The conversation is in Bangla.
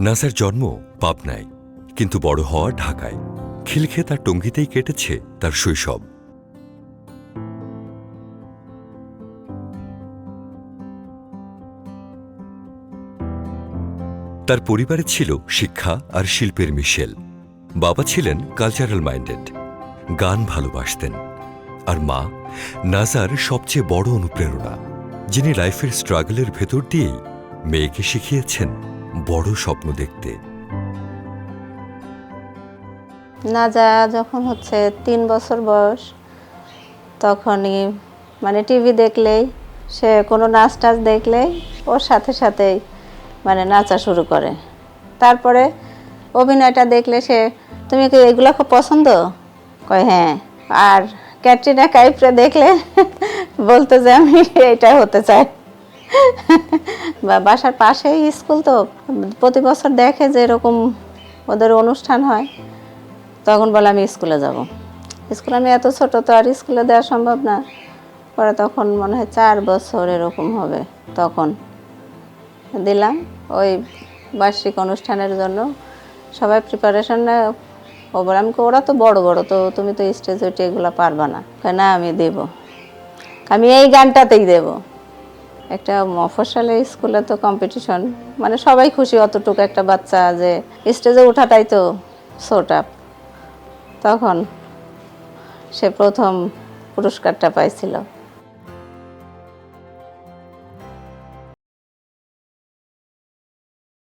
নাসার জন্ম পাবনায়, কিন্তু বড় হওয়া ঢাকায়। খিলক্ষেত আর টঙ্গীতেই কেটেছে তার শৈশব। তার পরিবারে ছিল শিক্ষা আর শিল্পের মিশেল। বাবা ছিলেন কালচারাল মাইন্ডেড, গান ভালোবাসতেন। আর মা নাজার সবচেয়ে বড় অনুপ্রেরণা, যিনি লাইফের স্ট্রাগলের ভেতর দিয়েই মেয়েকে শিখিয়েছেন বড় স্বপ্ন দেখতে। নাজা যখন 3 বছর বয়স, তখনই টিভি দেখলেই, সে কোনো নাচ টাচ দেখলেই ওর সাথে সাথেই নাচা শুরু করে। তারপরে অভিনয়টা দেখলে সে, তুমি কি এগুলো খুব পছন্দ? কয় হ্যাঁ। আর ক্যাটরিনা কাইফরে দেখলে বলতো যে আমি এটা হতে চাই। বা বাসার পাশেই স্কুল, তো প্রতি বছর দেখে যে এরকম ওদের অনুষ্ঠান হয়, তখন বলে আমি স্কুলে যাব। স্কুলে আমি এত ছোট, তো আর স্কুলে দেওয়া সম্ভব না। পরে তখন মনে হয় 4 বছর এরকম হবে, তখন দিলাম। ওই বার্ষিক অনুষ্ঠানের জন্য সবাই প্রিপারেশন নেয়। ও বলে আমি, ওরা তো বড় বড়, তো তুমি তো স্টেজ উঠে এগুলো পারবা না। না, আমি দেব, আমি এই গানটাতেই দেব। একটা মফস্বলের স্কুলে তো কম্পিটিশন, সবাই খুশি, অতটুকু একটা বাচ্চা যে স্টেজে ওঠাটাই তো শোট আপ। তখন সে প্রথম পুরস্কারটা পাইছিল।